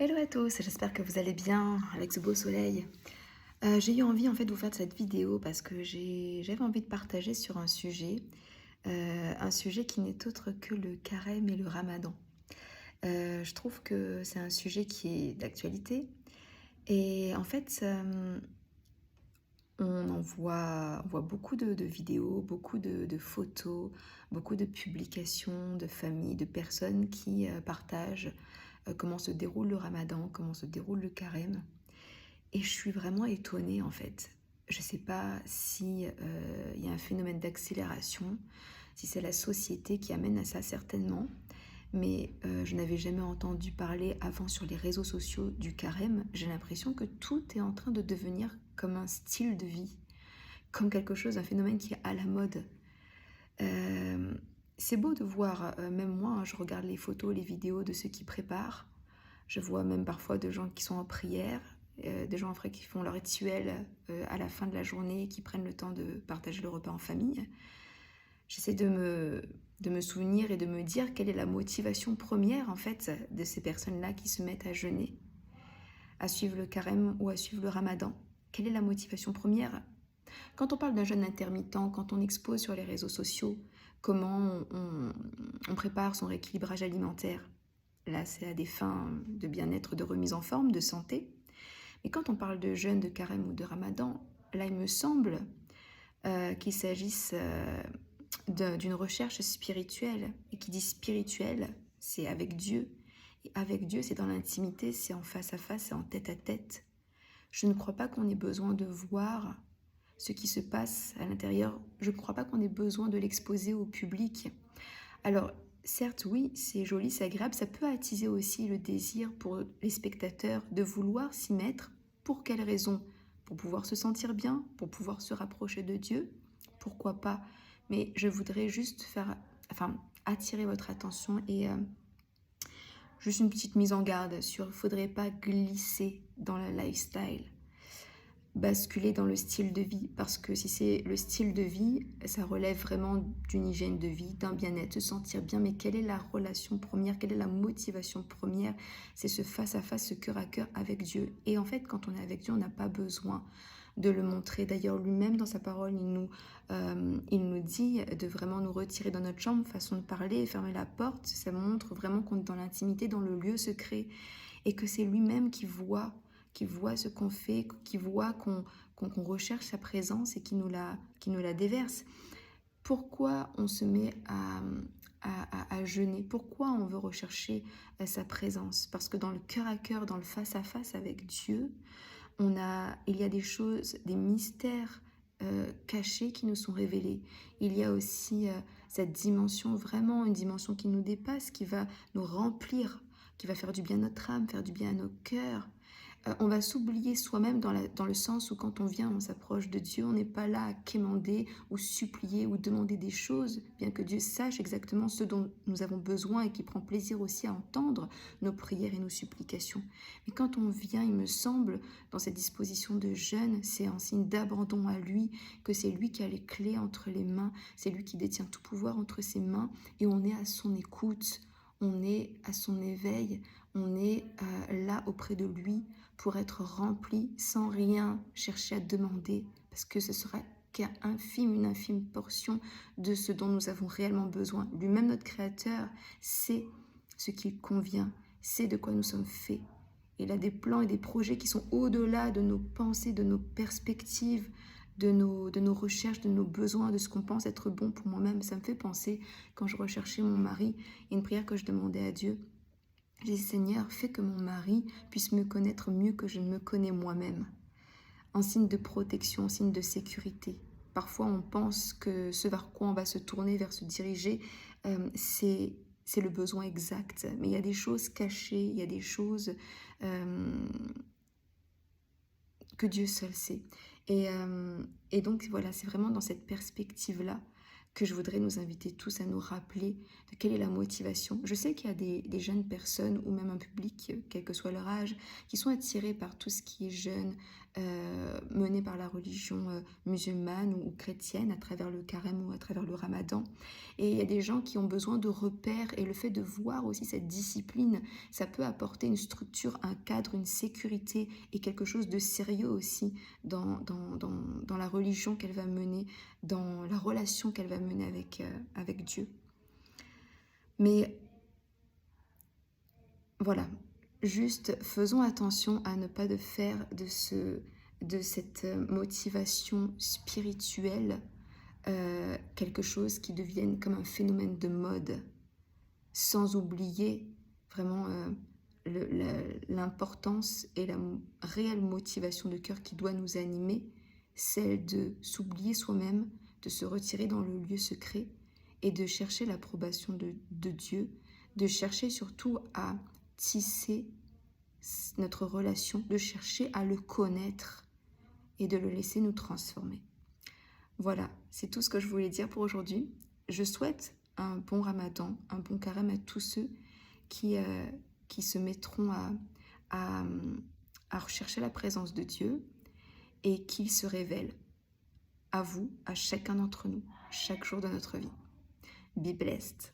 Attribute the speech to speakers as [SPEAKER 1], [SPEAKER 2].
[SPEAKER 1] Hello à tous, j'espère que vous allez bien avec ce beau soleil. J'ai eu envie en fait de vous faire cette vidéo parce que j'avais envie de partager sur un sujet qui n'est autre que le carême et le ramadan. Je trouve que c'est un sujet qui est d'actualité et en fait on voit beaucoup de vidéos, beaucoup de photos, beaucoup de publications de familles, de personnes qui partagent comment se déroule le ramadan, comment se déroule le carême. Et je suis vraiment étonnée en fait. Je ne sais pas si il y a un phénomène d'accélération, si c'est la société qui amène à ça certainement, mais je n'avais jamais entendu parler avant sur les réseaux sociaux du carême. J'ai l'impression que tout est en train de devenir comme un style de vie, comme quelque chose, un phénomène qui est à la mode. Euh, c'est beau de voir, même moi, hein, je regarde les photos, les vidéos de ceux qui préparent. Je vois même parfois de gens qui sont en prière, des gens après qui font leur rituel à la fin de la journée, qui prennent le temps de partager le repas en famille. J'essaie de me souvenir et de me dire quelle est la motivation première en fait de ces personnes-là qui se mettent à jeûner, à suivre le carême ou à suivre le ramadan. Quelle est la motivation première? Quand on parle d'un jeûne intermittent, quand on expose sur les réseaux sociaux comment on prépare son rééquilibrage alimentaire, là c'est à des fins de bien-être, de remise en forme, de santé. Mais quand on parle de jeûne, de carême ou de ramadan, là il me semble qu'il s'agisse d'une recherche spirituelle. Et qui dit spirituelle, c'est avec Dieu. Et avec Dieu, c'est dans l'intimité, c'est en face à face, c'est en tête à tête. Je ne crois pas qu'on ait besoin de voir ce qui se passe à l'intérieur. Je ne crois pas qu'on ait besoin de l'exposer au public. Alors, certes, oui, c'est joli, c'est agréable. Ça peut attiser aussi le désir pour les spectateurs de vouloir s'y mettre. Pour quelles raisons? Pour pouvoir se sentir bien, pour pouvoir se rapprocher de Dieu. Pourquoi pas? Mais je voudrais juste attirer votre attention et juste une petite mise en garde sur il ne faudrait pas glisser dans le lifestyle, basculer dans le style de vie, parce que si c'est le style de vie, ça relève vraiment d'une hygiène de vie, d'un bien-être, se sentir bien, mais quelle est la relation première, quelle est la motivation première? C'est ce face-à-face, ce cœur à cœur avec Dieu. Et en fait, quand on est avec Dieu, on n'a pas besoin de le montrer. D'ailleurs, lui-même, dans sa parole, il nous dit de vraiment nous retirer dans notre chambre, façon de parler, fermer la porte. Ça montre vraiment qu'on est dans l'intimité, dans le lieu secret, et que c'est lui-même qui voit ce qu'on fait, qui voit qu'on recherche sa présence et qui nous la déverse. Pourquoi on se met à jeûner? Pourquoi on veut rechercher sa présence? Parce que dans le cœur à cœur, dans le face à face avec Dieu, il y a des choses, des mystères cachés qui nous sont révélés. Il y a aussi cette dimension, vraiment une dimension qui nous dépasse, qui va nous remplir, qui va faire du bien à notre âme, faire du bien à nos cœurs. On va s'oublier soi-même dans le sens où quand on vient, on s'approche de Dieu, on n'est pas là à quémander ou supplier ou demander des choses, bien que Dieu sache exactement ce dont nous avons besoin et qui prend plaisir aussi à entendre nos prières et nos supplications. Mais quand on vient, il me semble, dans cette disposition de jeûne, c'est un signe d'abandon à lui, que c'est lui qui a les clés entre les mains, c'est lui qui détient tout pouvoir entre ses mains et on est à son écoute. On est à son éveil, on est là auprès de lui pour être rempli sans rien chercher à demander, parce que ce sera une infime portion de ce dont nous avons réellement besoin. Lui-même, notre Créateur, sait ce qu'il convient, sait de quoi nous sommes faits. Il a des plans et des projets qui sont au-delà de nos pensées, de nos perspectives, de nos recherches, de nos besoins, de ce qu'on pense être bon pour moi-même. Ça me fait penser, quand je recherchais mon mari, une prière que je demandais à Dieu. J'ai dit, Seigneur, fais que mon mari puisse me connaître mieux que je ne me connais moi-même. En signe de protection, en signe de sécurité. Parfois, on pense que ce vers quoi on va se tourner, vers se diriger, c'est le besoin exact. Mais il y a des choses cachées, il y a des choses que Dieu seul sait. Et donc, voilà, c'est vraiment dans cette perspective-là que je voudrais nous inviter tous à nous rappeler de quelle est la motivation. Je sais qu'il y a des jeunes personnes ou même un public, quel que soit leur âge, qui sont attirés par tout ce qui est jeune, mené par la religion musulmane ou chrétienne à travers le carême ou à travers le ramadan. Et il y a des gens qui ont besoin de repères et le fait de voir aussi cette discipline, ça peut apporter une structure, un cadre, une sécurité et quelque chose de sérieux aussi dans la religion qu'elle va mener, dans la relation qu'elle va mener avec Dieu. Mais voilà, juste faisons attention à ne pas de faire de cette motivation spirituelle quelque chose qui devienne comme un phénomène de mode, sans oublier vraiment l'importance et la réelle motivation de cœur qui doit nous animer, celle de s'oublier soi-même, de se retirer dans le lieu secret et de chercher l'approbation de Dieu, de chercher surtout à tisser notre relation, de chercher à le connaître et de le laisser nous transformer. Voilà, c'est tout ce que je voulais dire pour aujourd'hui. Je souhaite un bon ramadan, un bon carême à tous ceux qui se mettront à, à rechercher la présence de Dieu et qu'il se révèle à vous, à chacun d'entre nous, chaque jour de notre vie. Be blessed.